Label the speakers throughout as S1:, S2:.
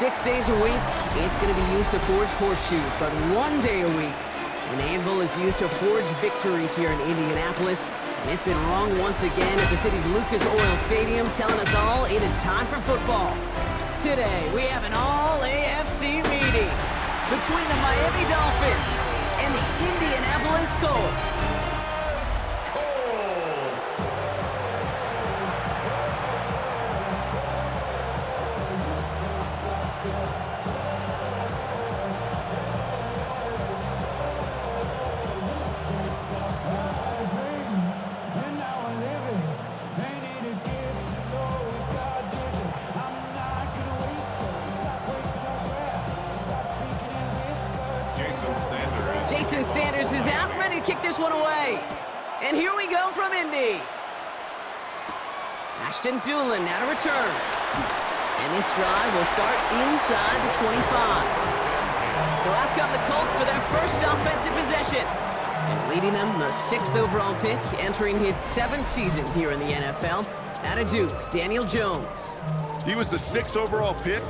S1: 6 days a week, it's going to be used to forge horseshoes, but 1 day a week, an anvil is used to forge victories here in Indianapolis. And it's been wrong once again at the city's Lucas Oil Stadium, telling us all it is time for football. Today, we have an all-AFC meeting between the Miami Dolphins and the Indianapolis Colts. Jason Sanders is out, ready to kick this one away. And here we go from Indy. Ashton Doolin now to return. And this drive will start inside the 25. So out come the Colts for their first offensive possession. And leading them, the 6th overall pick, entering his 7th season here in the NFL. Out of Duke, Daniel Jones.
S2: He was the 6th overall pick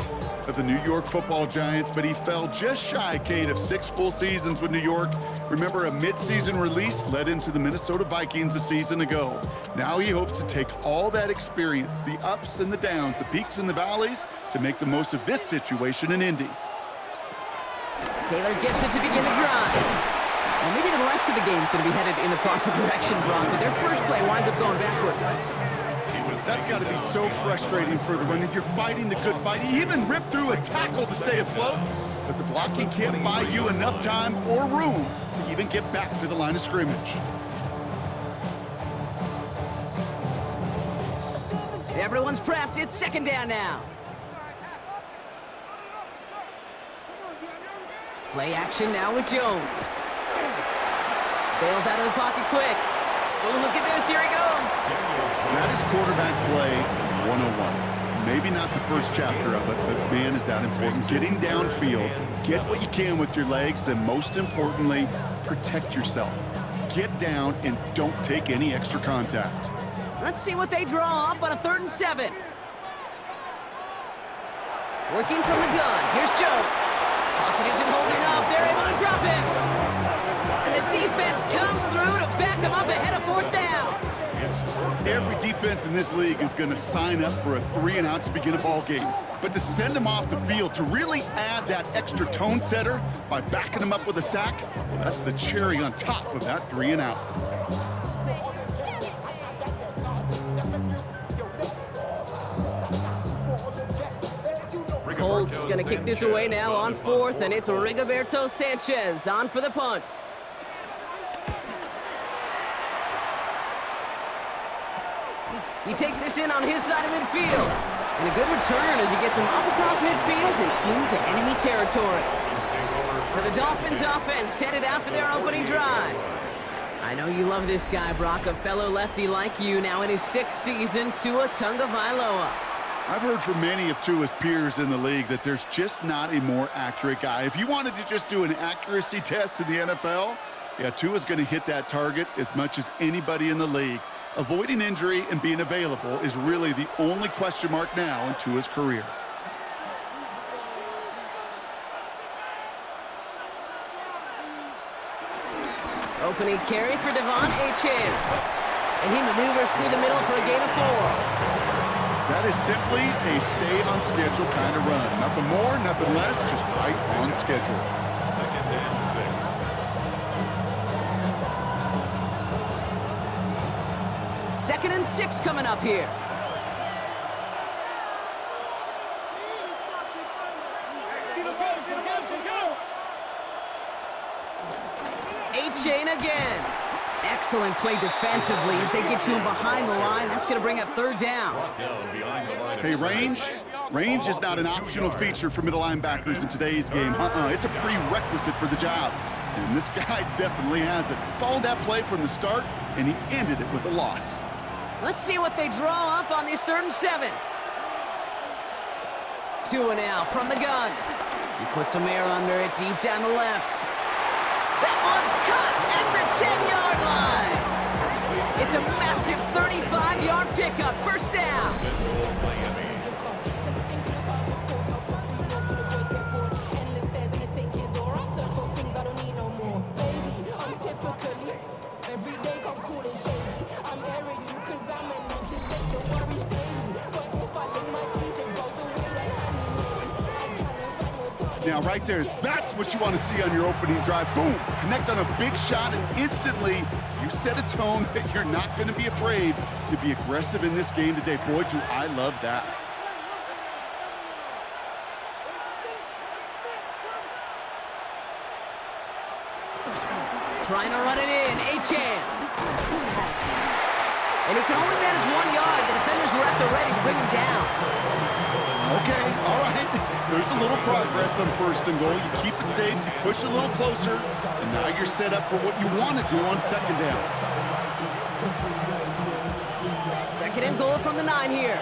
S2: of the New York Football Giants, but he fell just shy, Kate, of 6 full seasons with New York. Remember, a midseason release led into the Minnesota Vikings a season ago. Now he hopes to take all that experience, the ups and the downs, the peaks and the valleys, to make the most of this situation in Indy.
S1: Taylor gets it to begin the drive. Well, maybe the rest of the game's going to be headed in the proper direction, Brock, but their first play winds up going backwards.
S2: That's got to be so frustrating for the runner. You're fighting the good fight. He even ripped through a tackle to stay afloat, but the blocking can't buy you enough time or room to even get back to the line of scrimmage.
S1: Everyone's prepped. It's 2nd down now. Play action now with Jones. Bails out of the pocket quick. Oh, look at this. Here he goes.
S2: That is quarterback play 101. Maybe not the first chapter of it, but man, is that important. Getting downfield, get what you can with your legs, then most importantly, protect yourself. Get down and don't take any extra contact.
S1: Let's see what they draw up on a 3rd and 7. Working from the gun. Here's Jones. Pocket isn't holding up. They're able to drop him. And the defense comes through to back him up ahead of 4th down.
S2: Every defense in this league is going to sign up for a 3-and-out to begin a ball game. But to send them off the field, to really add that extra tone setter by backing them up with a sack, well, that's the cherry on top of that 3-and-out.
S1: Colts going to kick this away now on 4th, and it's Rigoberto Sanchez on for the punt. He takes this in on his side of midfield. And a good return as he gets him up across midfield and into enemy territory. So the Dolphins offense headed out for their opening drive. I know you love this guy, Brock, a fellow lefty like you, now in his 6th season, Tua Tagovailoa.
S2: I've heard from many of Tua's peers in the league that there's just not a more accurate guy. If you wanted to just do an accuracy test in the NFL, yeah, Tua's going to hit that target as much as anybody in the league. Avoiding injury and being available is really the only question mark now in Tua's career.
S1: Opening carry for Devon Achane. And he maneuvers through the middle for a gain of 4.
S2: That is simply a stay-on-schedule kind of run. Nothing more, nothing less, just right on schedule.
S3: 2nd and 6.
S1: 2nd and 6 coming up here. Achane again. Excellent play defensively as they get to him behind the line. That's going to bring up 3rd down.
S2: Hey, range is not an optional feature for middle linebackers in today's game. It's a prerequisite for the job. And this guy definitely has it. Followed that play from the start, and he ended it with a loss.
S1: Let's see what they draw up on this 3rd and 7. Tua now from the gun. He puts some air under it deep down the left. That one's cut at the 10-yard line. It's a massive 35-yard pickup, 1st down.
S2: Now, right there, that's what you want to see on your opening drive. Boom! Connect on a big shot, and instantly you set a tone that you're not going to be afraid to be aggressive in this game today. Boy, do I love that.
S1: Trying to run it in, Achane. And he can only manage 1 yard. The defenders were at the ready to bring him down.
S2: Okay, all right. There's a little progress on 1st and goal. You keep it safe, you push a little closer, and now you're set up for what you want to do on 2nd down.
S1: 2nd and goal from the 9 here.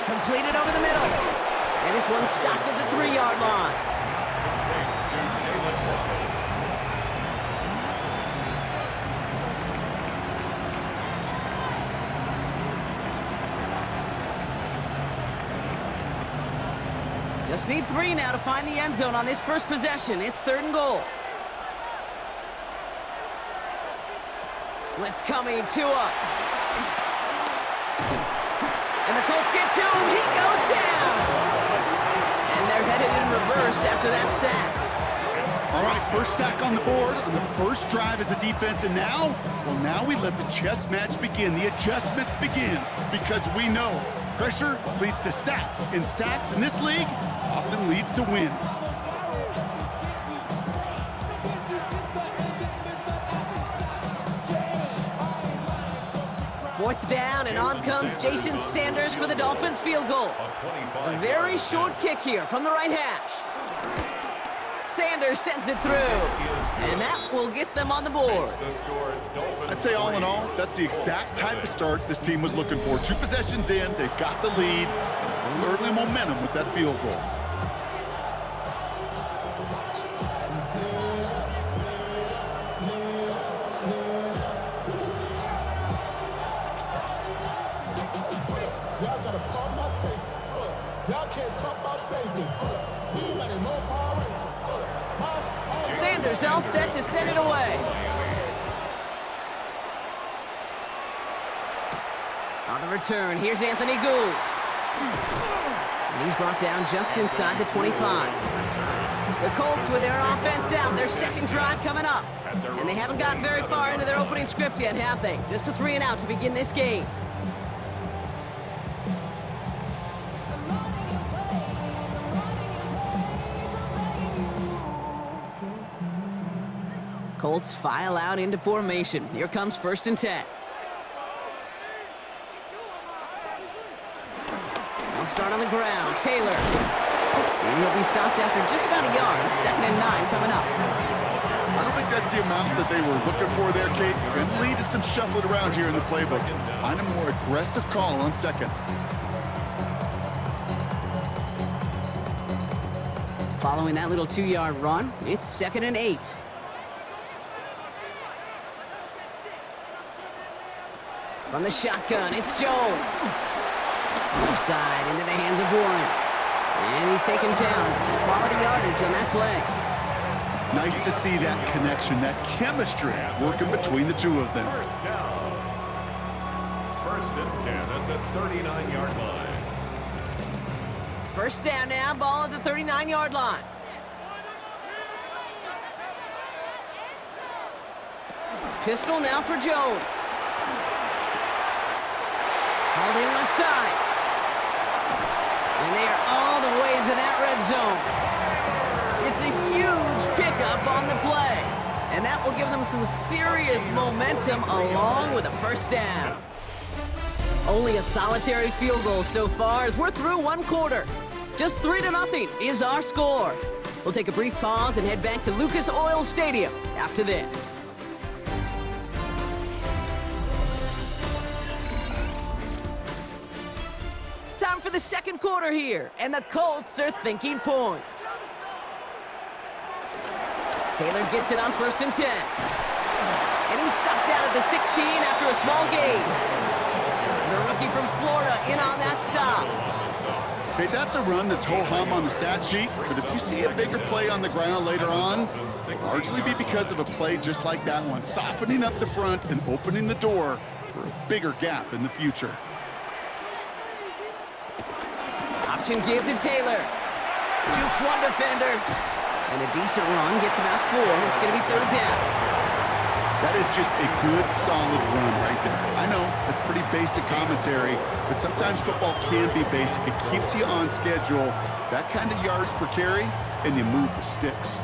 S1: Completed over the middle. And this one's stopped at the 3-yard line. Just need 3 now to find the end zone on this first possession. It's 3rd and goal. Blitz coming, Tua. And the Colts get to him. He goes down. And they're headed in reverse after that sack.
S2: All right, first sack on the board on the first drive as a defense. And now, well, now we let the chess match begin. The adjustments begin because we know pressure leads to sacks. And sacks in this league often leads to wins.
S1: Fourth down, and on comes Jason Sanders for the Dolphins field goal. A very short kick here from the right hash. Sanders sends it through, and that will get them on the board.
S2: I'd say all in all, that's the exact type of start this team was looking for. 2 possessions in, they've got the lead, and early momentum with that field goal.
S1: Sanders all set to send it away. On the return, here's Anthony Gould. And he's brought down just inside the 25. The Colts with their offense out, their 2nd drive coming up. And they haven't gotten very far into their opening script yet, have they? Just a 3 and out to begin this game. Colts file out into formation. Here comes 1st and 10. They'll start on the ground. Taylor. And he'll be stopped after just about a yard. 2nd and 9 coming up.
S2: I don't think that's the amount that they were looking for there, Kate. Going to lead to some shuffling around here in the playbook. Find a more aggressive call on 2nd.
S1: Following that little 2-yard run, it's 2nd and 8. From the shotgun, it's Jones. Offside into the hands of Warren. And he's taken down. Some quality yardage on that play.
S2: Nice to see that connection, that chemistry working between the 2 of them.
S3: 1st down. 1st and 10 at the 39-yard line.
S1: 1st down now, ball at the 39-yard line. Pistol now for Jones. Hauled in left side. And they are all the way into that red zone. It's a huge pickup on the play. And that will give them some serious momentum along with a 1st down. Only a solitary field goal so far as we're through 1 quarter. Just 3-0 is our score. We'll take a brief pause and head back to Lucas Oil Stadium after this. Time for the 2nd quarter here, and the Colts are thinking points. Taylor gets it on 1st and 10. And he's stopped out at the 16 after a small gain. The rookie from Florida in on that stop.
S2: Okay, that's a run that's ho-hum on the stat sheet, but if you see a bigger play on the ground later on, it'll largely be because of a play just like that one, softening up the front and opening the door for a bigger gap in the future.
S1: Option give to Taylor. Jukes one defender. And a decent run gets him out 4. It's going to be 3rd down.
S2: That is just a good, solid run right there. I know, it's pretty basic commentary, but sometimes football can be basic. It keeps you on schedule, that kind of yards per carry, and you move the sticks.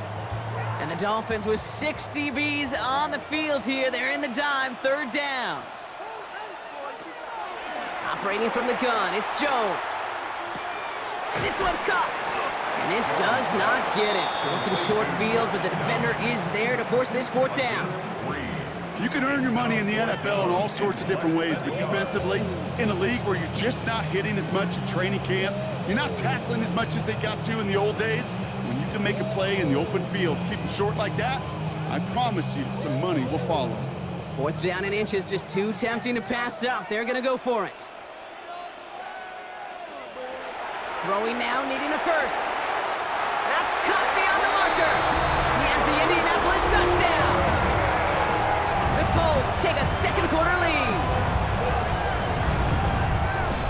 S1: And the Dolphins with 6 DBs on the field here. They're in the dime, 3rd down. Operating from the gun, it's Jones. This one's caught. And this does not get it. Looking short field, but the defender is there to force this 4th down.
S2: You can earn your money in the NFL in all sorts of different ways, but defensively, in a league where you're just not hitting as much at training camp, you're not tackling as much as they got to in the old days, when you can make a play in the open field, keep them short like that, I promise you some money will follow.
S1: 4th down in inches, just too tempting to pass up. They're going to go for it. Throwing now, needing a first. That's caught beyond the marker. He has the Indianapolis touchdown. The Colts take a 2nd quarter lead.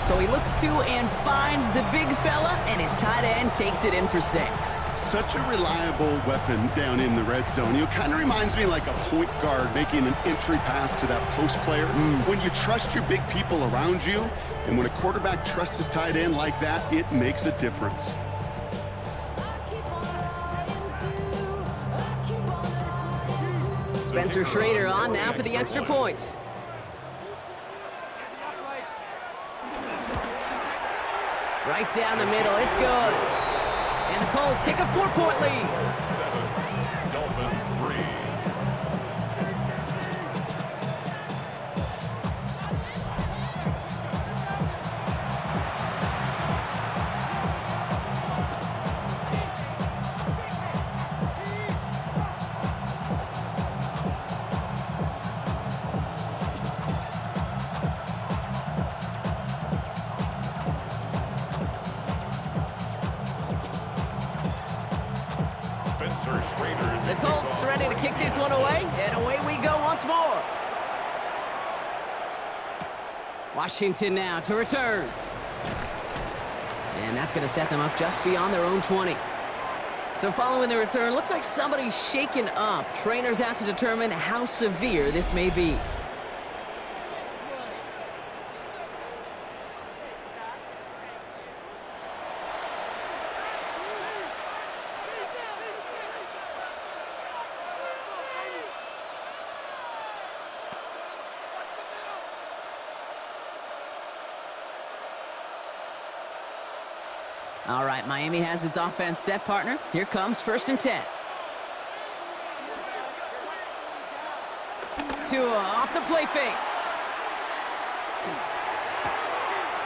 S1: So he looks to and finds the big fella, and his tight end takes it in for 6.
S2: Such a reliable weapon down in the red zone. It kind of reminds me like a point guard making an entry pass to that post player. When you trust your big people around you, and when a quarterback trusts his tight end like that, it makes a difference.
S1: Spencer Schrader on now for the extra point. Right down the middle, it's good. And the Colts take a 4-point lead.
S3: 7, Dolphins 3.
S1: The Colts ready to kick this one away, and away we go once more. Washington now to return. And that's going to set them up just beyond their own 20. So following the return, looks like somebody's shaken up. Trainers out to determine how severe this may be. All right, Miami has its offense set, partner. Here comes 1st and 10. Tua off the play fake.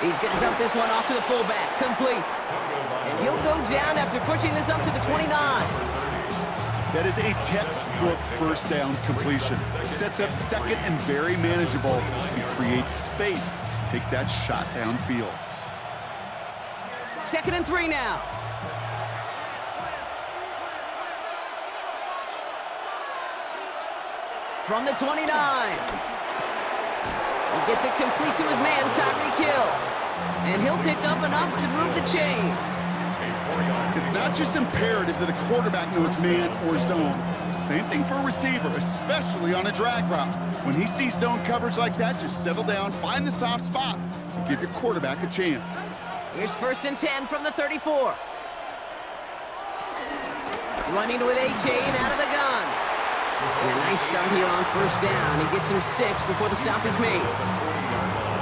S1: He's going to dump this one off to the fullback. Complete. And he'll go down after pushing this up to the 29.
S2: That is a textbook 1st down completion. Sets up 2nd and very manageable and creates space to take that shot downfield.
S1: 2nd and 3 now. From the 29. He gets it complete to his man, Tyreek Hill. And he'll pick up enough to move the chains.
S2: It's not just imperative that a quarterback knows man or zone. Same thing for a receiver, especially on a drag route. When he sees zone coverage like that, just settle down, find the soft spot, and give your quarterback a chance.
S1: Here's 1st and 10 from the 34. Running with A.J. and out of the gun. And a nice start here on 1st down. He gets him 6 before the stop is made.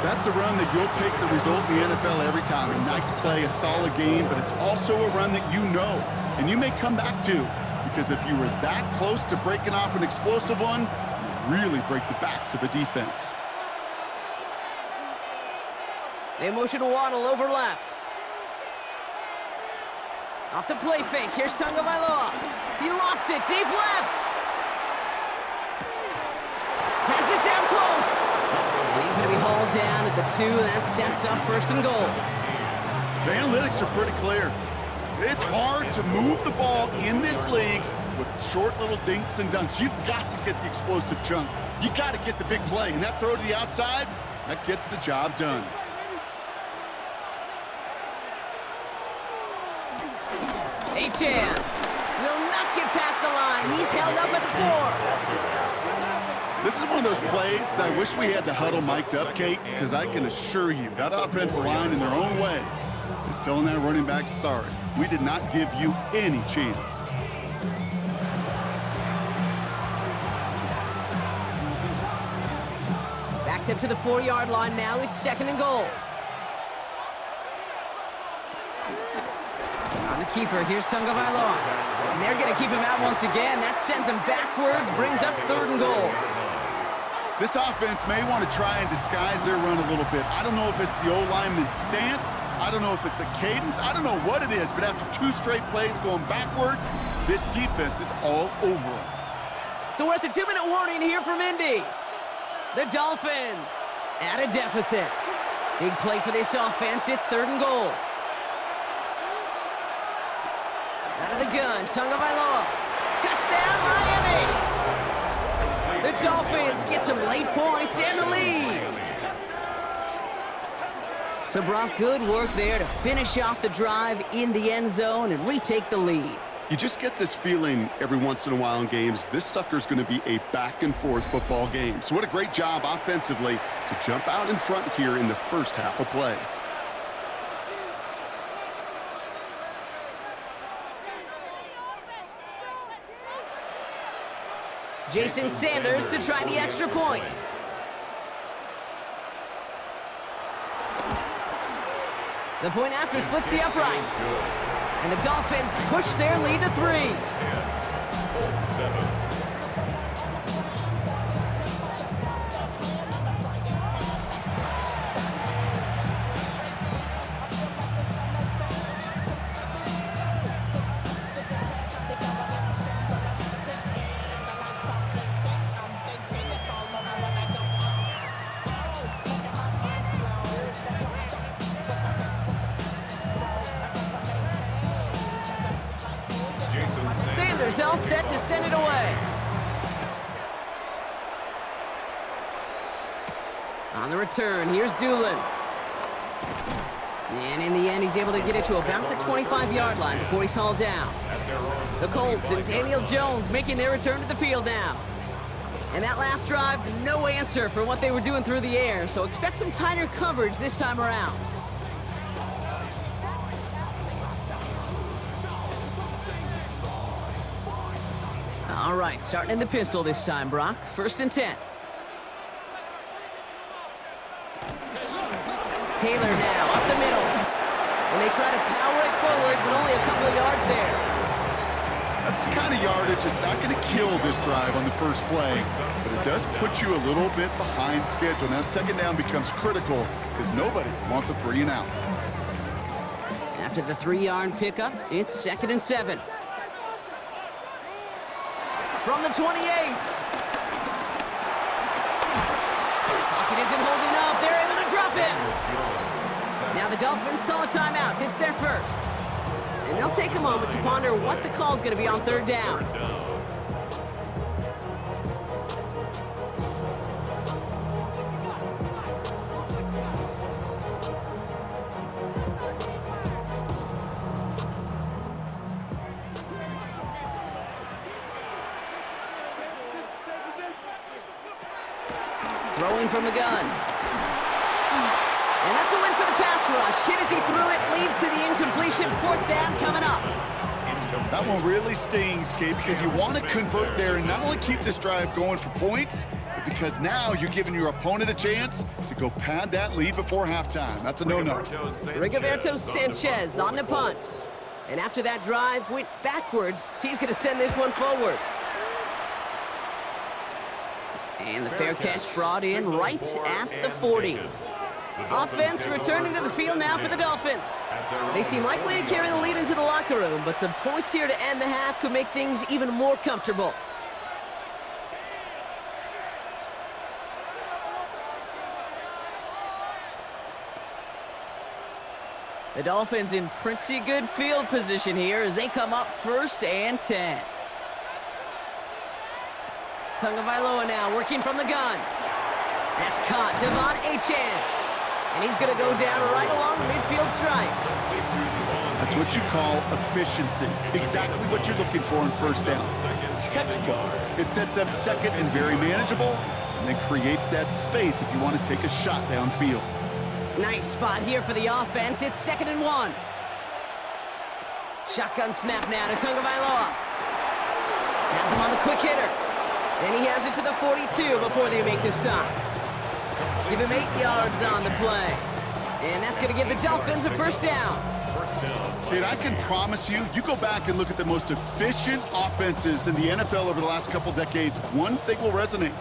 S2: That's a run that you'll take the result in the NFL every time. A nice play, a solid game, but it's also a run that you know, and you may come back to, because if you were that close to breaking off an explosive one, you really break the backs of a defense.
S1: They motion Waddle over left. Off the play fake. Here's Tagovailoa. He lofts it deep left. Has it down close. And he's going to be hauled down at the 2. That sets up 1st and goal.
S2: The analytics are pretty clear. It's hard to move the ball in this league with short little dinks and dunks. You've got to get the explosive chunk. You got to get the big play. And that throw to the outside, that gets the job done.
S1: Achane will not get past the line. He's held up at the 4.
S2: This is one of those plays that I wish we had the huddle mic'd up, Kate, because I can assure you that offensive line in their own way is telling that running back, sorry, we did not give you any chance.
S1: Backed up to the 4-yard line now. It's 2nd and goal. On the keeper, here's Tagovailoa. And they're going to keep him out once again. That sends him backwards, brings up 3rd and goal.
S2: This offense may want to try and disguise their run a little bit. I don't know if it's the O-lineman's stance. I don't know if it's a cadence. I don't know what it is, but after 2 straight plays going backwards, this defense is all over them.
S1: So we're at the 2-minute warning here from Indy. The Dolphins at a deficit. Big play for this offense. It's 3rd and goal. Out of the gun, Tagovailoa. Touchdown, Miami! The Dolphins get some late points and the lead. So, Brock, good work there to finish off the drive in the end zone and retake the lead.
S2: You just get this feeling every once in a while in games, this sucker's going to be a back-and-forth football game. So what a great job offensively to jump out in front here in the first half of play.
S1: Jason Sanders to try the extra point. The point after splits the uprights. And the Dolphins push their lead to 3. Sanders all set to send it away. On the return, here's Doolin. And in the end, he's able to get it to about the 25-yard line before he's hauled down. The Colts and Daniel Jones making their return to the field now. And that last drive, no answer for what they were doing through the air, so expect some tighter coverage this time around. All right, starting in the pistol this time, Brock. 1st and 10. Taylor now, up the middle. And they try to power it forward, but only a couple of yards there.
S2: That's the kind of yardage that's not going to kill this drive on the first play, but it does put you a little bit behind schedule. Now, 2nd down becomes critical because nobody wants a 3 and out.
S1: After the 3-yard pickup, it's 2nd and 7. From the 28. Pocket isn't holding up. They're able to drop him. Now the Dolphins call a timeout. It's their first. And they'll take a moment to ponder what the call is going to be on 3rd down. Throwing from the gun. And that's a win for the pass rush. Hit as he threw it, leads to the incompletion. 4th down coming up.
S2: That one really stings, Kate, because you want to convert there and not only keep this drive going for points, but because now you're giving your opponent a chance to go pad that lead before halftime. That's a no-no.
S1: Rigoberto Sanchez on the punt. And after that drive went backwards, he's going to send this one forward. And the fair catch brought in right at the 40. Offense returning to the field now for the Dolphins. They seem likely to carry the lead into the locker room, but some points here to end the half could make things even more comfortable. The Dolphins in pretty good field position here as they come up 1st and 10. Tagovailoa now working from the gun. That's caught. Achane. And he's going to go down right along the midfield stripe.
S2: That's It's what you call efficiency. Exactly what you're looking for in first down. Textbook. It sets up second and very manageable, and then creates that space if you want to take a shot downfield.
S1: Nice spot here for the offense. It's 2nd and 1. Shotgun snap now to Tagovailoa. Has him on the quick hitter. And he has it to the 42 before they make the stop. Give him 8 yards on the play. And that's going to give the Dolphins a first down.
S2: Kid, I can promise you, you go back and look at the most efficient offenses in the NFL over the last couple decades, one thing will resonate.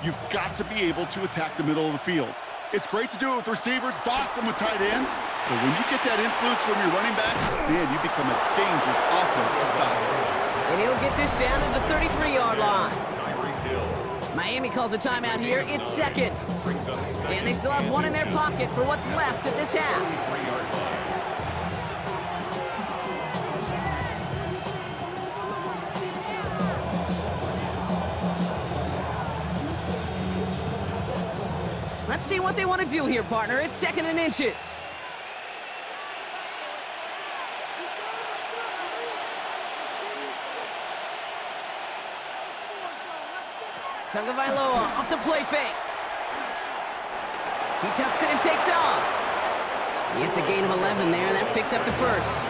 S2: You've got to be able to attack the middle of the field. It's great to do it with receivers. It's awesome with tight ends. But when you get that influence from your running backs, man, you become a dangerous offense to stop.
S1: And he'll get this down to the 33-yard line. Miami calls a timeout here. It's second. And they still have one in their pocket for what's left of this half. Let's see what they want to do here, partner. It's 2nd and inches. Tagovailoa off the play fake. He tucks it and takes off. He gets a gain of 11 there. That picks up the first.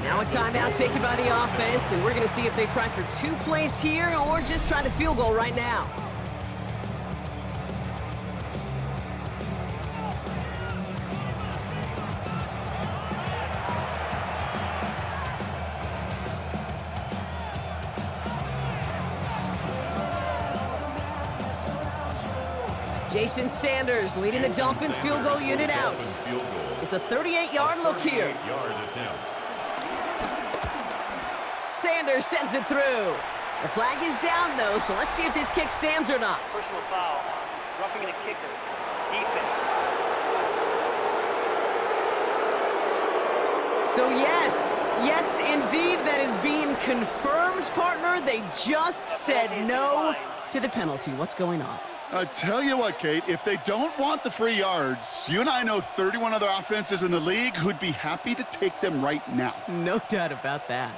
S1: Now a timeout taken by the offense, and we're going to see if they try for 2 plays here or just try the field goal right now. Jason Sanders leading the Dolphins field goal unit out. It's a 38-yard look here. Sanders sends it through. The flag is down, though, so let's see if this kick stands or not.
S4: Personal foul. Roughing the kicker. Defense.
S1: So yes, indeed, that is being confirmed, partner. They just said no to the penalty. What's going on?
S2: I tell you what, Kate, if they don't want the free yards, you and I know 31 other offenses in the league who'd be happy to take them right now.
S1: No doubt about that.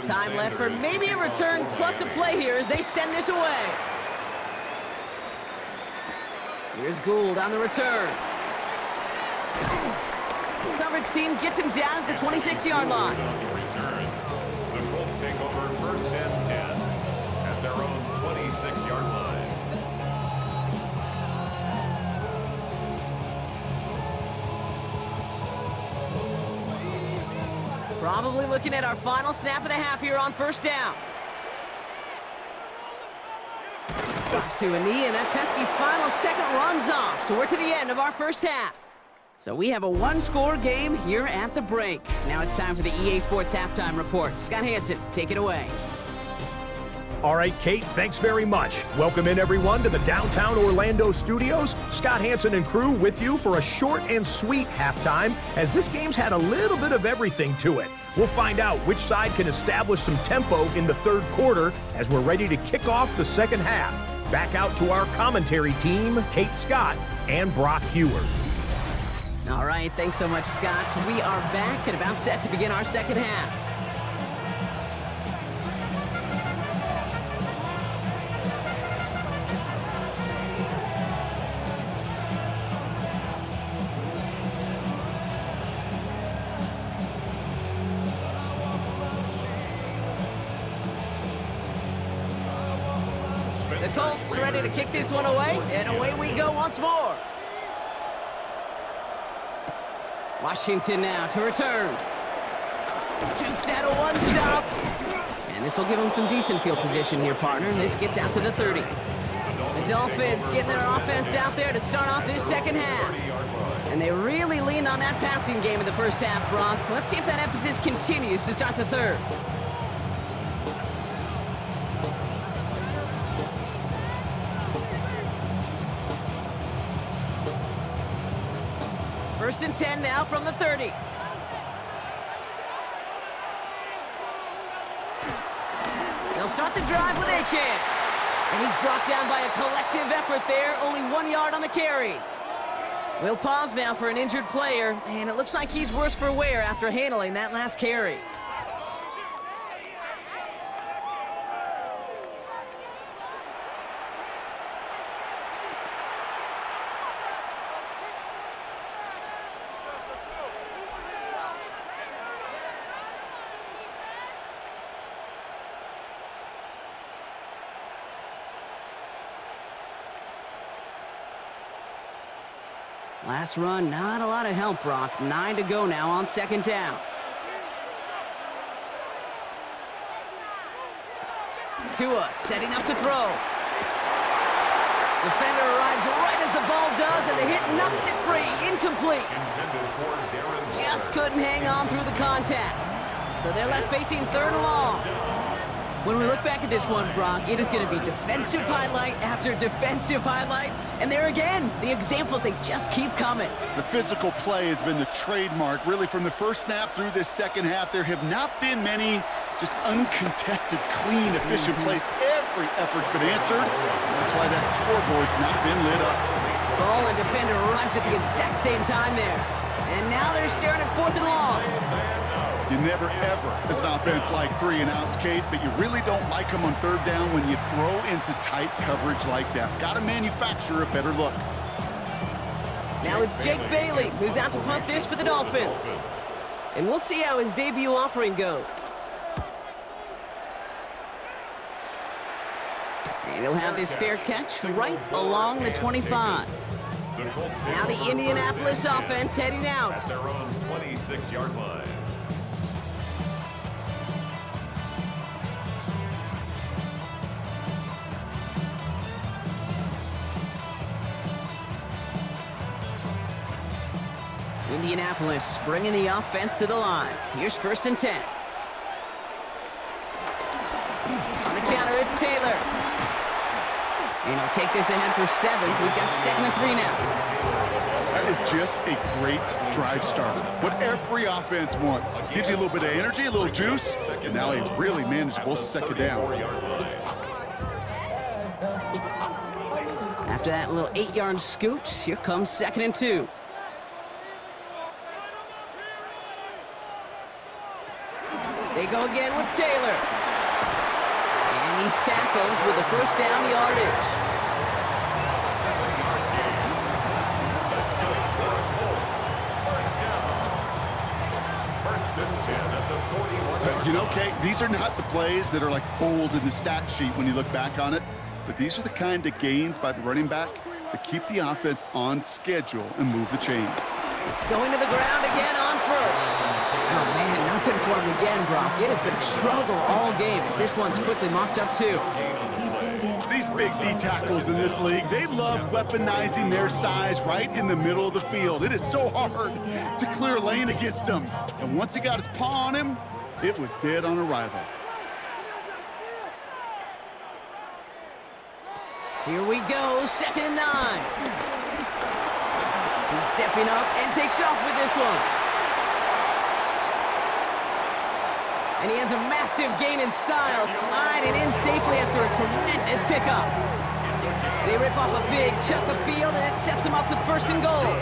S1: Time left for maybe a return plus a play here as they send this away. Here's Gould on the return. Coverage team gets him down at the 26-yard line.
S3: The Colts take over 1st and 10 at their own 26-yard line.
S1: Probably looking at our final snap of the half here on 1st down. Drops to a knee, and that pesky final second runs off. So we're to the end of our first half. So we have a 1-score game here at the break. Now it's time for the EA Sports Halftime Report. Scott Hansen, take it away.
S5: All right, Kate, thanks very much. Welcome in, everyone, to the downtown Orlando studios. Scott Hansen and crew with you for a short and sweet halftime, as this game's had a little bit of everything to it. We'll find out which side can establish some tempo in the 3rd quarter as we're ready to kick off the 2nd half. Back out to our commentary team, Kate Scott and Brock Heward.
S1: All right, thanks so much, Scott. We are back and about set to begin our 2nd half. The Colts ready to kick this one away, and away we go once more. Washington now to return. Jukes out a 1-stop. And this will give them some decent field position here, partner. And this gets out to the 30. The Dolphins getting their offense out there to start off this 2nd half. And they really leaned on that passing game in the 1st half, Brock. Let's see if that emphasis continues to start the 3rd. First and 10 now from the 30. They'll start the drive with Achane. And he's brought down by a collective effort there, only 1 yard on the carry. We'll pause now for an injured player, and it looks like he's worse for wear after handling that last carry. Last run, not a lot of help, Brock. 9 to go now on second down. Tua setting up to throw. Defender arrives right as the ball does, and the hit knocks it free. Incomplete. Just couldn't hang on through the contact. So they're left facing third and long. When we look back at this one, Brock, it is going to be defensive highlight after defensive highlight. And there again, the examples, they just keep coming.
S2: The physical play has been the trademark. Really, from the first snap through this second half, there have not been many just uncontested, clean, efficient plays. Every effort's been answered. That's why that scoreboard's not been lit up.
S1: Ball and defender arrived at the exact same time there. And now they're staring at fourth and long.
S2: You never, ever, as an offense, like 3 and outs, Kate, but you really don't like them on third down when you throw into tight coverage like that. Got to manufacture a better look.
S1: Now it's Jake Bailey, who's out to punt this for the Dolphins. And we'll see how his debut offering goes. And he'll have this fair catch right along the 25. Now the Indianapolis offense heading out.
S3: At their own 26-yard line.
S1: Indianapolis bringing the offense to the line. Here's 1st and 10. On the counter, it's Taylor. And he'll take this ahead for 7. We've got 2nd and 3 now.
S2: That is just a great drive starter. What every offense wants. Gives you a little bit of energy, a little juice, and now a really manageable second down.
S1: After that little 8-yard scoot, here comes 2nd and 2. They go again with Taylor. And he's tackled with the first down yardage.
S2: You know, Kate, these are not the plays that are like bold in the stat sheet when you look back on it, but these are the kind of gains by the running back that keep the offense on schedule and move the chains.
S1: Going to the ground again on first. Oh, man, nothing for him again, Brock. It has been a struggle all game as this one's quickly mopped up, too.
S2: These big D tackles in this league, they love weaponizing their size right in the middle of the field. It is so hard to clear lane against them. And once he got his paw on him, it was dead on arrival.
S1: Here we go, 2nd and 9. He's stepping up and takes off with this one. And he has a massive gain in style, sliding in safely after a tremendous pickup. They rip off a big chunk of field, and it sets him up with 1st and goal.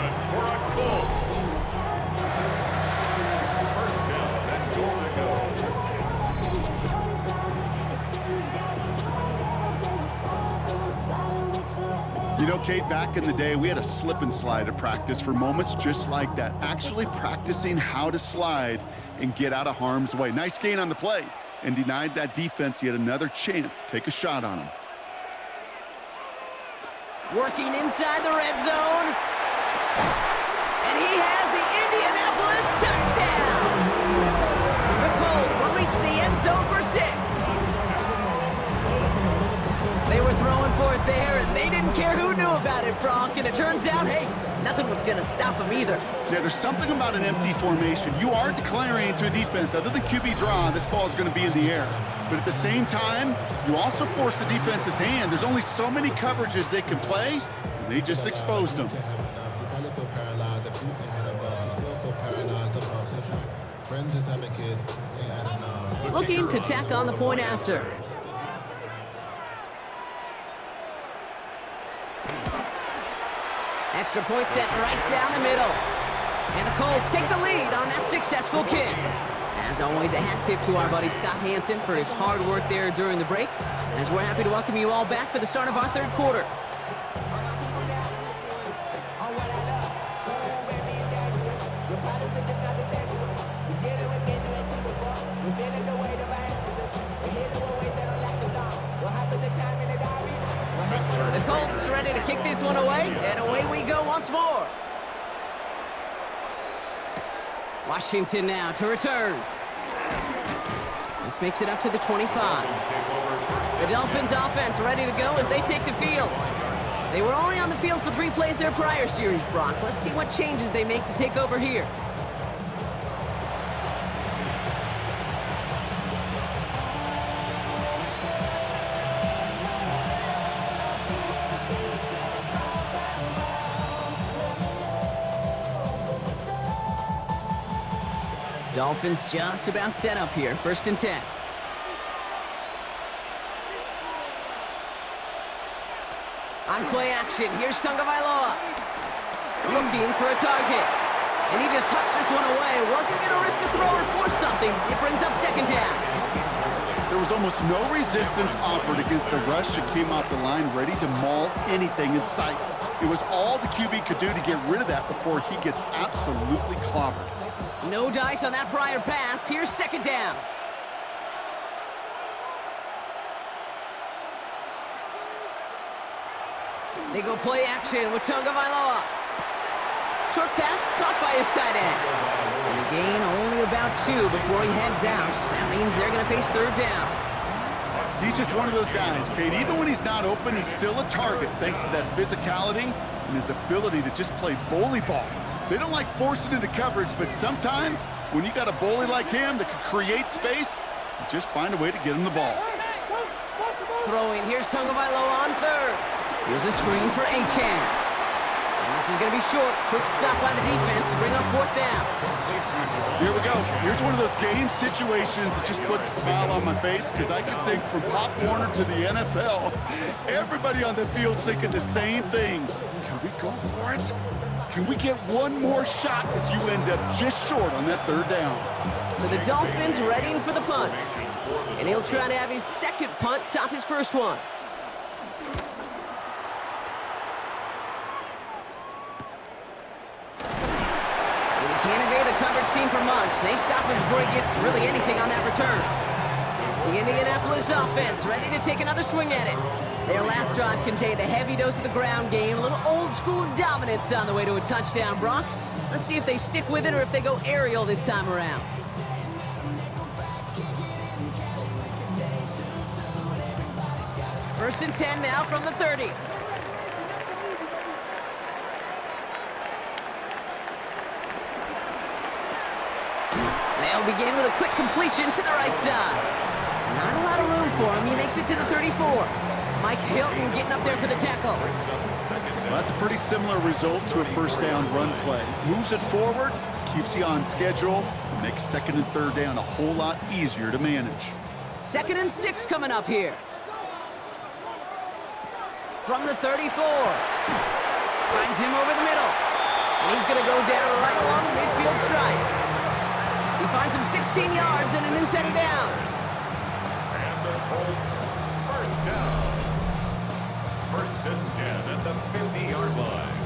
S2: You know, Kate, back in the day, we had a slip and slide at practice for moments just like that. Actually practicing how to slide and get out of harm's way. Nice gain on the play, and denied that defense yet another chance to take a shot on him.
S1: Working inside the red zone. And he has the Indianapolis touchdown. The Colts will reach the end zone for 6. They were throwing for it there, and they didn't care who knew about it, Brock. And it turns out, hey, nothing was going to stop them either.
S2: Yeah, there's something about an empty formation. You are declaring to a defense, other than QB draw, this ball is going to be in the air. But at the same time, you also force the defense's hand. There's only so many coverages they can play, and they just exposed them.
S1: Looking to tack on the point after. Extra point sent right down the middle. And the Colts take the lead on that successful kick. As always, a hat tip to our buddy Scott Hansen for his hard work there during the break, as we're happy to welcome you all back for the start of our third quarter. The Colts ready to kick this one away, and away we go once more. Washington now to return. This makes it up to the 25. The Dolphins offense ready to go as they take the field. They were only on the field for 3 plays their prior series, Brock. Let's see what changes they make to take over here. Dolphins just about set up here, 1st and 10. On play action, here's Tagovailoa. Looking for a target. And he just hucks this one away. Wasn't going to risk a throw or force something. It brings up 2nd down.
S2: There was almost no resistance offered against the rush that came off the line, ready to maul anything in sight. It was all the QB could do to get rid of that before he gets absolutely clobbered.
S1: No dice on that prior pass. Here's 2nd down. They go play action with Tagovailoa. Short pass caught by his tight end. And a gain only about 2 before he heads out. That means they're going to face 3rd down.
S2: He's just one of those guys, Kate. Even when he's not open, he's still a target thanks to that physicality and his ability to just play bully ball. They don't like forcing into coverage, but sometimes when you got a bully like him that can create space, you just find a way to get him the ball.
S1: Throwing, here's Tagovailoa on 3rd. Here's a screen for Achane. And this is going to be short. Quick stop by the defense to bring up 4th down.
S2: Here we go. Here's one of those game situations that just puts a smile on my face because I can think from Pop Warner to the NFL, everybody on the field thinking the same thing. Can we go for it? Can we get one more shot as you end up just short on that 3rd down?
S1: So the Dolphins readying for the punt. And he'll try to have his 2nd punt top his 1st one. And he can't evade the coverage team for much. They stop him before he gets really anything on that return. The Indianapolis offense ready to take another swing at it. Their last drive contained a heavy dose of the ground game, a little old-school dominance on the way to a touchdown, Brock. Let's see if they stick with it or if they go aerial this time around. First and 10 now from the 30. They'll begin with a quick completion to the right side. Not a lot of room for him. He makes it to the 34. Mike Hilton getting up there for the tackle.
S2: Well, that's a pretty similar result to a 1st down run play. Moves it forward, keeps you on schedule, and makes 2nd and 3rd down a whole lot easier to manage.
S1: 2nd and 6 coming up here. From the 34. Finds him over the middle. And he's going to go down right along the midfield stripe. He finds him 16 yards and a new set of downs.
S3: And the Colts, 1st down. 1st and 10 at the 50-yard line.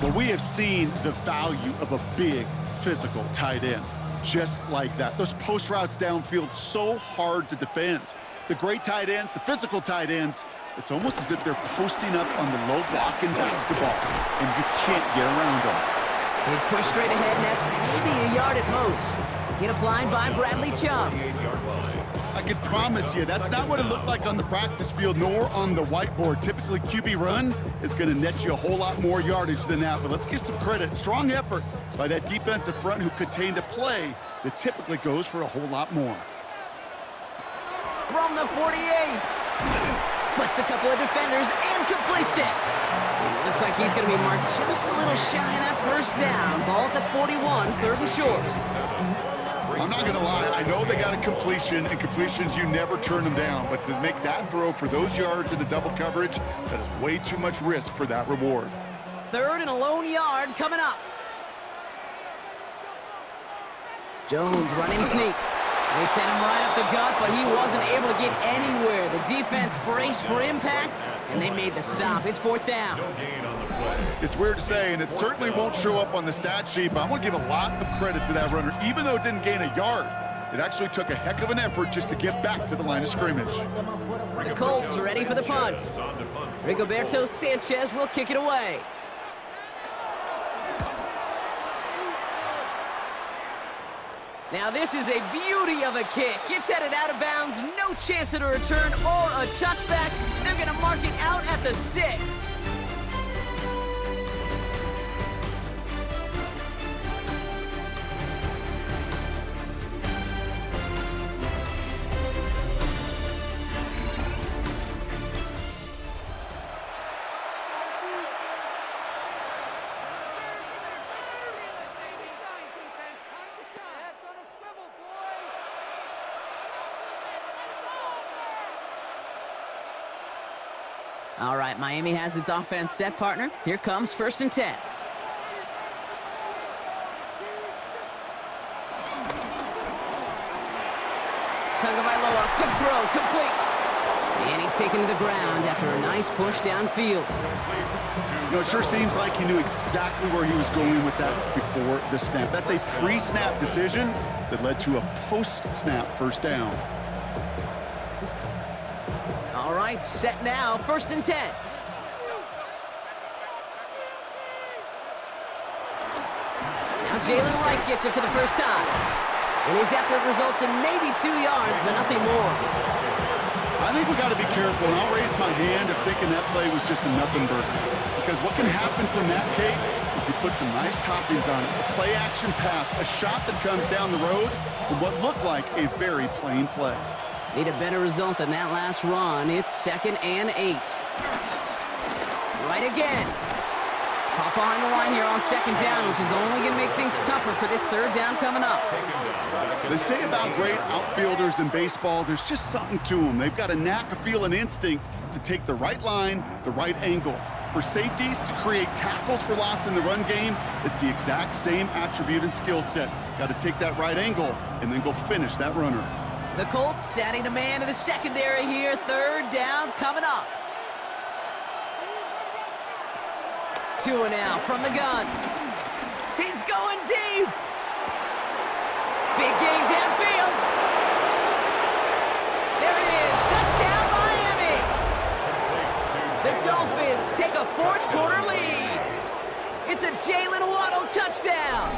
S2: Well, we have seen the value of a big physical tight end. Just like that. Those post routes downfield, so hard to defend. The great tight ends, the physical tight ends, it's almost as if they're posting up on the low block in basketball, and you can't get around them.
S1: He's pushed straight ahead, and that's maybe a yard at most. Hit applied by Bradley Chubb.
S2: I can promise you, that's not what it looked like on the practice field, nor on the whiteboard. Typically, QB run is going to net you a whole lot more yardage than that, but let's give some credit. Strong effort by that defensive front who contained a play that typically goes for a whole lot more.
S1: From the 48. Splits a couple of defenders and completes it. And it looks like he's going to be marked just a little shy of that 1st down. Ball at the 41, 3rd and short.
S2: I'm not going to lie. I know they got a completion, and completions, you never turn them down. But to make that throw for those yards into double coverage, that is way too much risk for that reward.
S1: 3rd and a lone yard coming up. Jones running sneak. They sent him right up the gut, but he wasn't able to get anywhere. The defense braced for impact, and they made the stop. It's 4th down.
S2: It's weird to say, and it certainly won't show up on the stat sheet, but I want to give a lot of credit to that runner. Even though it didn't gain a yard, it actually took a heck of an effort just to get back to the line of scrimmage.
S1: The Colts are ready for the punt. Rigoberto Sanchez will kick it away. Now this is a beauty of a kick. It's headed out of bounds, no chance at a return or a touchback. They're going to mark it out at the 6. All right, Miami has its offense set, partner. Here comes 1st and 10. Tagovailoa, quick throw, complete. And he's taken to the ground after a nice push downfield.
S2: You know, it sure seems like he knew exactly where he was going with that before the snap. That's a pre-snap decision that led to a post-snap first down.
S1: All right, set now, 1st and 10. Now Jalen Wright gets it for the first time. And his effort results in maybe 2 yards, but nothing more.
S2: I think we got to be careful, and I'll raise my hand if thinking that play was just a nothing burger. Because what can happen from that, Kate, is he put some nice toppings on it. A play-action pass, a shot that comes down the road from what looked like a very plain play.
S1: Need a better result than that last run. It's 2nd and 8. Right again. Pop behind the line here on 2nd down, which is only going to make things tougher for this 3rd down coming up.
S2: They say about great outfielders in baseball, there's just something to them. They've got a knack, a feel, and instinct to take the right line, the right angle. For safeties to create tackles for loss in the run game, it's the exact same attribute and skill set. Got to take that right angle and then go finish that runner.
S1: The Colts adding a man to the secondary here. 3rd down coming up. Tua now from the gun. He's going deep. Big game downfield. There it is. Touchdown, Miami. The Dolphins take a 4th quarter lead. It's a Jalen Waddle touchdown.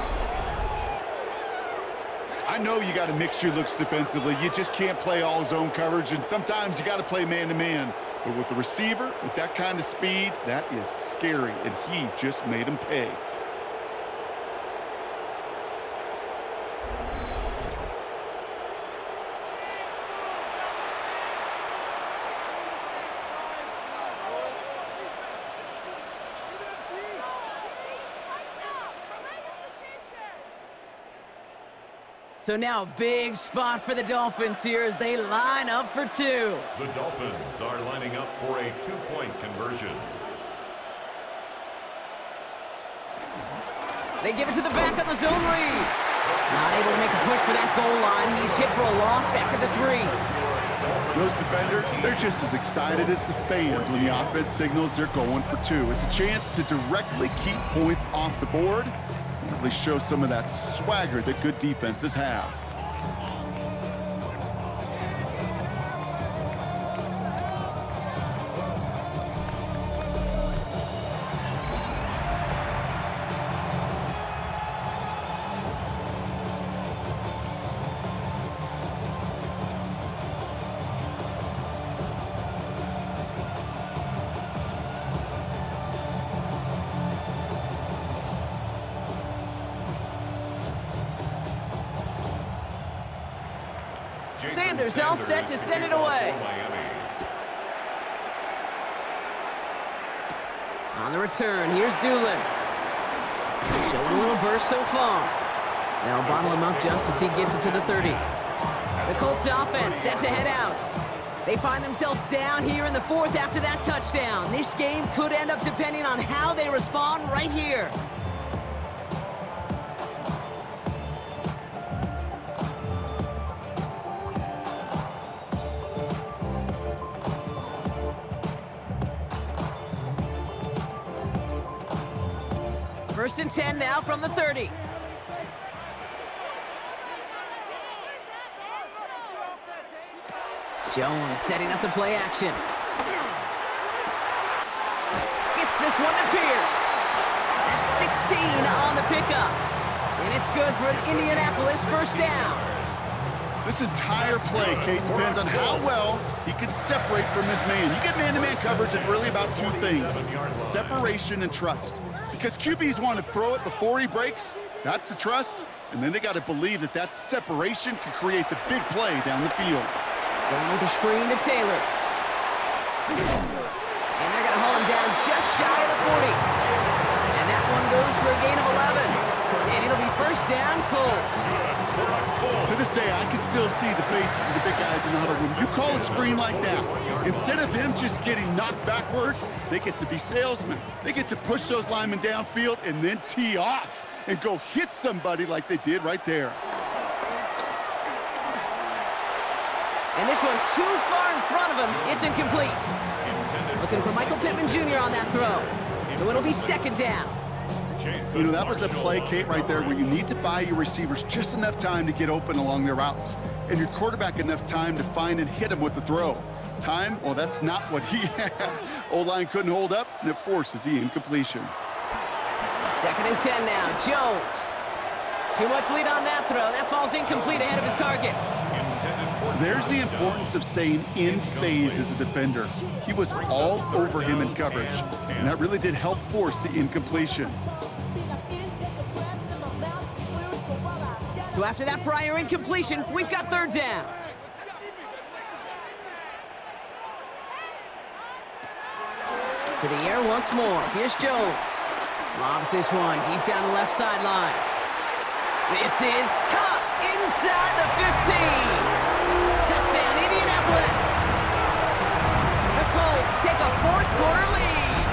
S2: I know you got to mix your looks defensively. You just can't play all zone coverage, and sometimes you got to play man-to-man. But with the receiver, with that kind of speed, that is scary, and he just made him pay.
S1: So now a big spot for the Dolphins here as they line up for 2.
S3: The Dolphins are lining up for a 2-point conversion.
S1: They give it to the back on the zone read. Not able to make a push for that goal line. He's hit for a loss back at the 3.
S2: Those defenders, they're just as excited as the fans when the offense signals they're going for 2. It's a chance to directly keep points off the board. Really show some of that swagger that good defenses have.
S1: Sanders all set to send it away. On the return, here's Doolin. Showing a little burst so far. They'll bottle him up just as he gets it to the 30. The Colts offense set to head out. They find themselves down here in the fourth after that touchdown. This game could end up depending on how they respond right here. First and 10 now from the 30. Jones setting up the play action. Gets this one to Pierce. That's 16 on the pickup. And it's good for an Indianapolis first down.
S2: This entire play, Kate, depends on how well he can separate from his man. You get man-to-man coverage, it's really about two things, separation and trust. Because QBs want to throw it before he breaks, that's the trust, and then they got to believe that that separation can create the big play down the field.
S1: Going with the screen to Taylor. And they're going to haul him down just shy of the 40. And that one goes for a gain of 11. And it'll be first down, Colts.
S2: To this day, I can still see the faces of the big guys in the huddle. When you call a screen like that, instead of them just getting knocked backwards, they get to be salesmen. They get to push those linemen downfield and then tee off and go hit somebody like they did right there.
S1: And this one too far in front of him. It's incomplete. Looking for Michael Pittman Jr. on that throw. So it'll be second down.
S2: You know, that was a play, Kate, right there where you need to buy your receivers just enough time to get open along their routes. And your quarterback enough time to find and hit him with the throw. Time? Well, that's not what he had. O-line couldn't hold up, and it forces the incompletion.
S1: Second and 10 now. Jones. Too much lead on that throw. That falls incomplete ahead of his target.
S2: There's the importance of staying in phase as a defender. He was all over him in coverage, and that really did help force the incompletion.
S1: So after that prior incompletion, we've got third down. To the air once more. Here's Jones. Lobs this one deep down the left sideline. This is caught inside the 15. Touchdown, Indianapolis. The Colts take a fourth-quarter lead.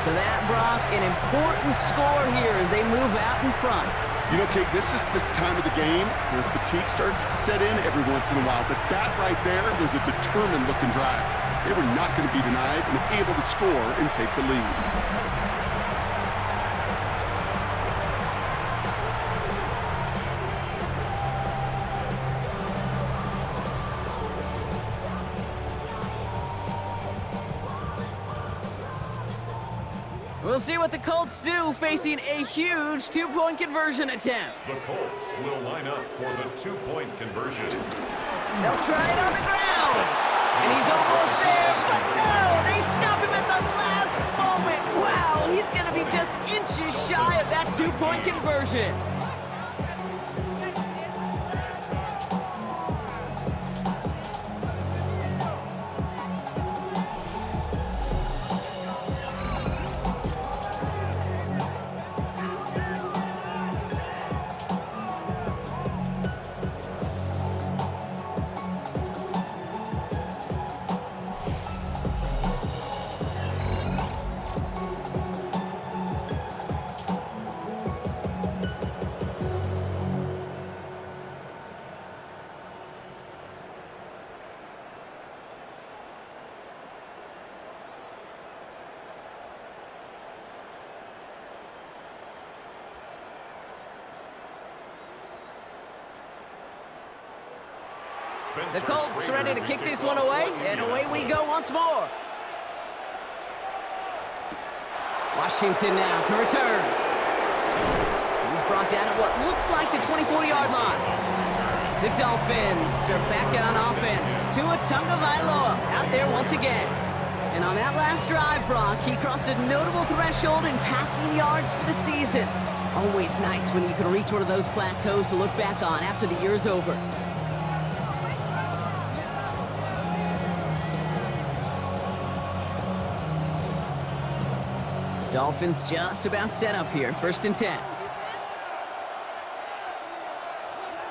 S1: So that, Brock, an important score here as they move out in front.
S2: You know, Kate, this is the time of the game where fatigue starts to set in every once in a while. But that right there was a determined-looking drive. They were not going to be denied and able to score and take the lead.
S1: We'll see what the Colts do facing a huge two-point conversion attempt.
S3: The Colts will line up for the two-point conversion.
S1: They'll try it on the ground. And he's almost there, but no! They stop him at the last moment. Wow, he's going to be just inches shy of that two-point conversion. The Colts ready to kick this one away, and away we go once more. Washington now to return. He's brought down at what looks like the 24-yard line. The Dolphins are back on offense. Tua Tagovailoa out there once again. And on that last drive, Brock, he crossed a notable threshold in passing yards for the season. Always nice when you can reach one of those plateaus to look back on after the year's over. Dolphins just about set up here. First and 10.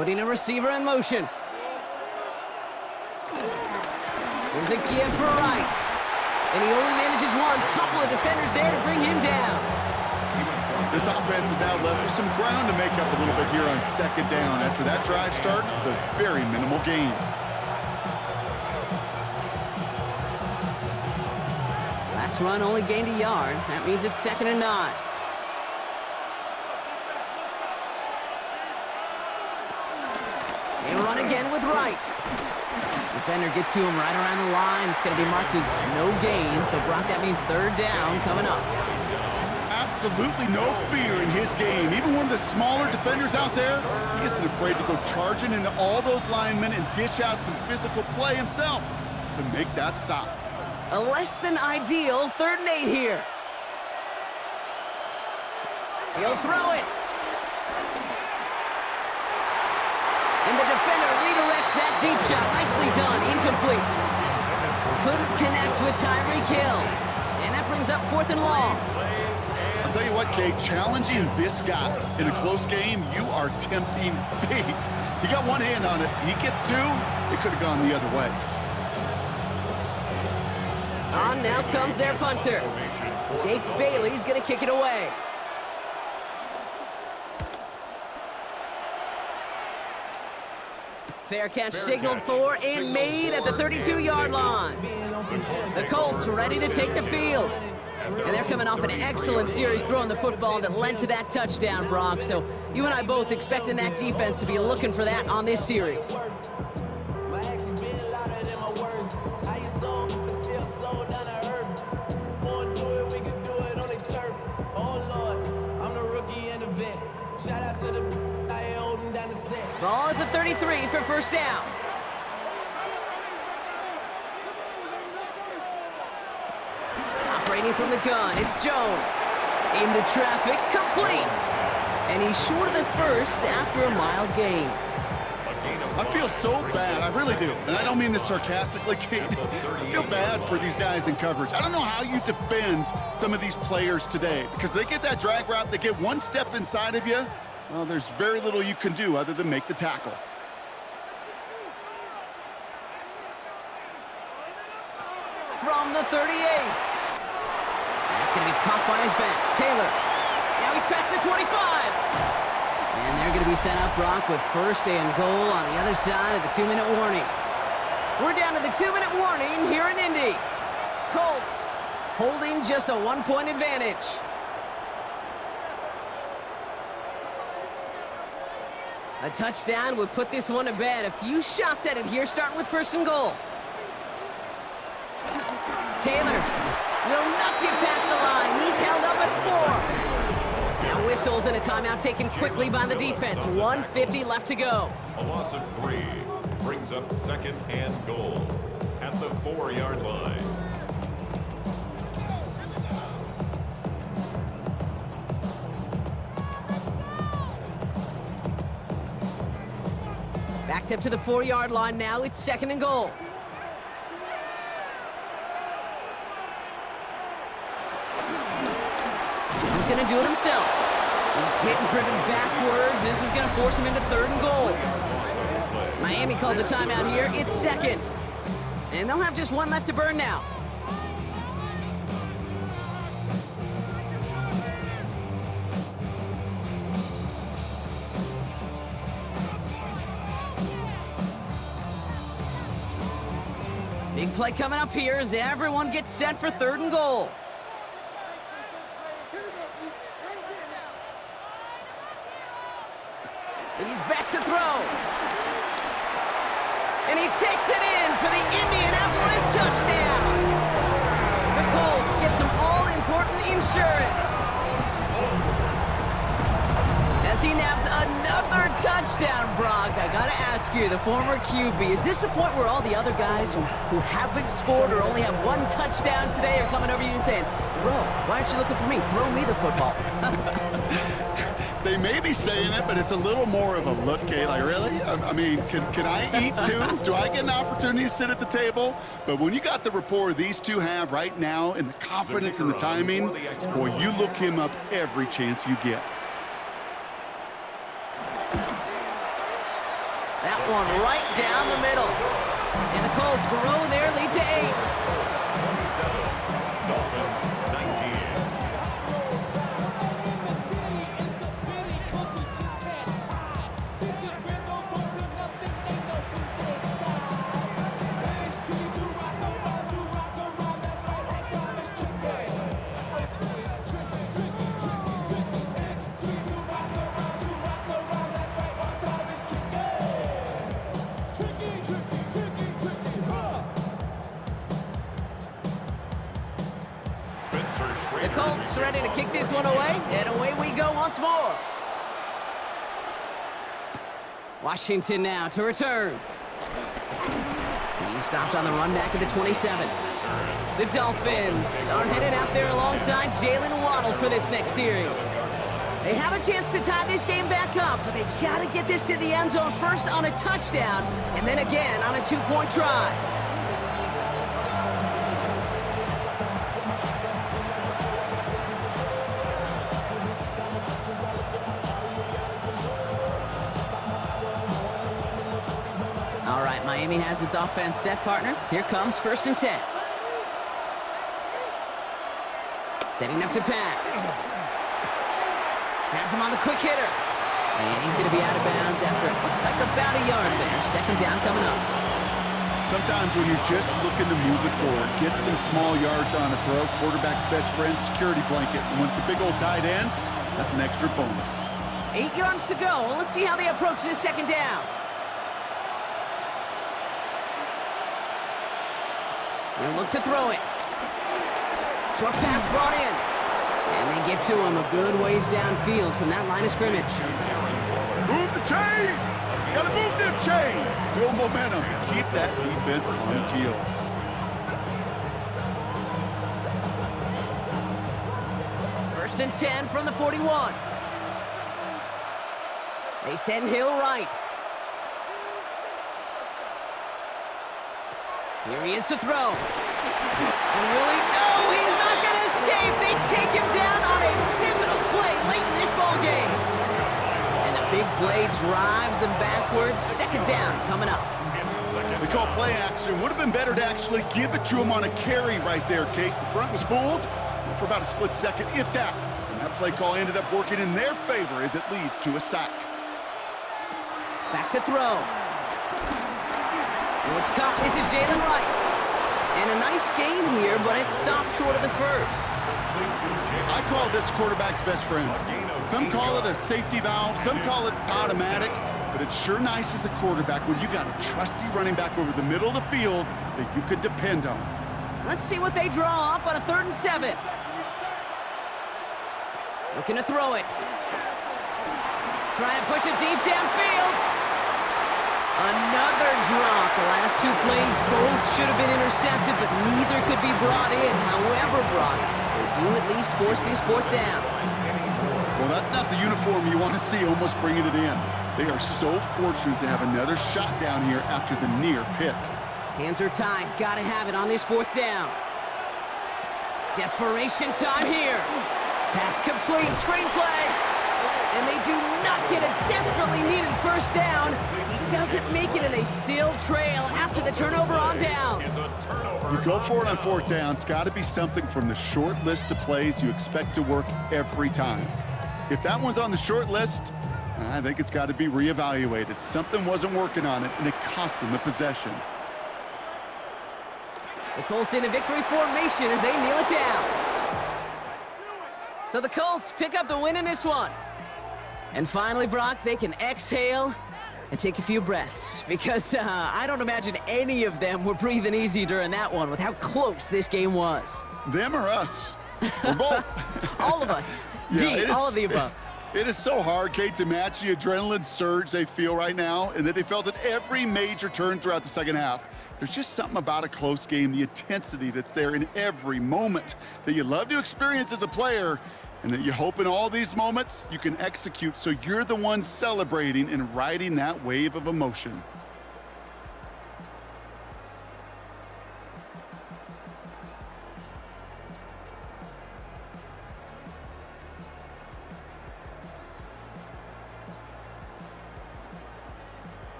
S1: Putting a receiver in motion. There's a give for Wright. And he only manages one. Couple of defenders there to bring him down.
S2: This offense is now left with some ground to make up a little bit here on second down after that drive starts with a very minimal gain.
S1: Last run only gained a yard. That means it's 2nd and 9. They run again with Wright. Defender gets to him right around the line. It's going to be marked as no gain. So, Brock, that means 3rd down coming up.
S2: Absolutely no fear in his game. Even one of the smaller defenders out there, he isn't afraid to go charging into all those linemen and dish out some physical play himself to make that stop.
S1: A less than ideal 3rd and 8 here. He'll throw it. And the defender redirects that deep shot. Nicely done. Incomplete. Couldn't connect with Tyreek Hill. And that brings up 4th and long.
S2: I'll tell you what, Kate, challenging this guy in a close game, you are tempting fate. He got one hand on it. He gets 2. It could have gone the other way.
S1: On now comes their punter. Jake Bailey's going to kick it away. Fair catch signaled for and made at the 32-yard line. The Colts ready to take the field. And they're coming off an excellent series throwing the football that led to that touchdown, Brock. So you and I both expecting that defense to be looking for that on this series. Ball at the 33 for 1st down. Operating from the gun, it's Jones. Into traffic, complete. And he's short of the 1st after a mild gain.
S2: I feel so bad, I really do. And I don't mean this sarcastically, Kate. I feel bad for these guys in coverage. I don't know how you defend some of these players today because they get that drag route, they get one step inside of you. Well, there's very little you can do other than make the tackle.
S1: From the 38. That's going to be caught by his back. Taylor. Now he's past the 25. And they're going to be sent up, Brock, with 1st and goal on the other side of the 2-minute warning. We're down to the 2-minute warning here in Indy. Colts holding just a 1-point advantage. A touchdown would put this one to bed. A few shots at it here, starting with 1st and goal. Taylor will not get past the line. He's held up at 4. Now whistles and a timeout taken quickly by the defense. 1:50 left to go.
S3: A loss of 3 brings up 2nd and goal at the 4-yard line.
S1: Backed up to the 4-yard line now. It's 2nd and goal. He's going to do it himself. He's hit and driven backwards. This is going to force him into 3rd and goal. Miami calls a timeout here. It's 2nd. And they'll have just 1 left to burn now. Big play coming up here as everyone gets set for 3rd and goal. He's back to throw. And he takes it in for the Indianapolis touchdown. The Colts get some all-important insurance as he nabs another touchdown, Brock. I gotta ask you, the former QB, is this the point where all the other guys who haven't scored or only have 1 touchdown today are coming over you and saying, bro, why aren't you looking for me? Throw me the football.
S2: They may be saying it, but it's a little more of a look, Kate. Like, really? I mean, can I eat too? Do I get an opportunity to sit at the table? But when you got the rapport these two have right now and the confidence and the timing, boy, you look him up every chance you get.
S1: one right down the middle. And the Colts grow their lead to 8.
S3: 27, Dolphins 19.
S1: The Colts ready to kick this one away, and away we go once more. Washington now to return. He's stopped on the run back at the 27. The Dolphins are headed out there alongside Jalen Waddle for this next series. They have a chance to tie this game back up, but they got to get this to the end zone first on a touchdown, and then again on a 2-point try. All right, Miami has its offense set, partner. Here comes 1st and 10. Setting up to pass. Has him on the quick hitter. And he's going to be out of bounds after it looks like about a yard there. 2nd down coming up.
S2: Sometimes when you're just looking to move it forward, get some small yards on a throw, quarterback's best friend, security blanket. And when it's a big old tight end, that's an extra bonus.
S1: 8 yards to go. Let's see how they approach this 2nd down. They'll look to throw it. Short pass brought in. And they get to him a good ways downfield from that line of scrimmage.
S2: Move the chains! Gotta move them chains! Build momentum. Keep that defense on its heels.
S1: First and 10 from the 41. They send Hill right. Here he is to throw. And will he? No, he's not going to escape. They take him down on a pivotal play late in this ball game. And the big play drives them backwards. 2nd down coming up.
S2: We call play action. Would have been better to actually give it to him on a carry right there, Kate. The front was fooled for about a split second, if that. And that play call ended up working in their favor as it leads to a sack.
S1: Back to throw. And it's caught. This is Jalen Wright. And a nice game here, but it stopped short of the first.
S2: I call this quarterback's best friend. Some call it a safety valve, some call it automatic, but it's sure nice as a quarterback when you got a trusty running back over the middle of the field that you could depend on.
S1: Let's see what they draw up on a 3rd and 7. Looking to throw it. Try and push it deep downfield. Another drop. The last 2 plays both should have been intercepted, but neither could be brought in. However, Brock, they do at least force this 4th down.
S2: Well, that's not the uniform you want to see almost bringing it in. They are so fortunate to have another shot down here after the near pick.
S1: Hands are tied. Got to have it on this 4th down. Desperation time here. Pass complete. Screenplay. And they do not get a desperately needed 1st down. He doesn't make it, and they still trail after the turnover on downs.
S2: You go for it on 4th down. It's got to be something from the short list of plays you expect to work every time. If that one's on the short list, I think it's got to be reevaluated. Something wasn't working on it, and it cost them the possession.
S1: The Colts in a victory formation as they kneel it down. So the Colts pick up the win in this one. And finally, Brock, they can exhale and take a few breaths because I don't imagine any of them were breathing easy during that one with how close this game was.
S2: Them or us? We're both.
S1: All of us.
S2: Yeah,
S1: all of the above.
S2: It is so hard, Kate, to match the adrenaline surge they feel right now and that they felt at every major turn throughout the 2nd half. There's just something about a close game, the intensity that's there in every moment that you love to experience as a player, and that you hope in all these moments you can execute so you're the one celebrating and riding that wave of emotion.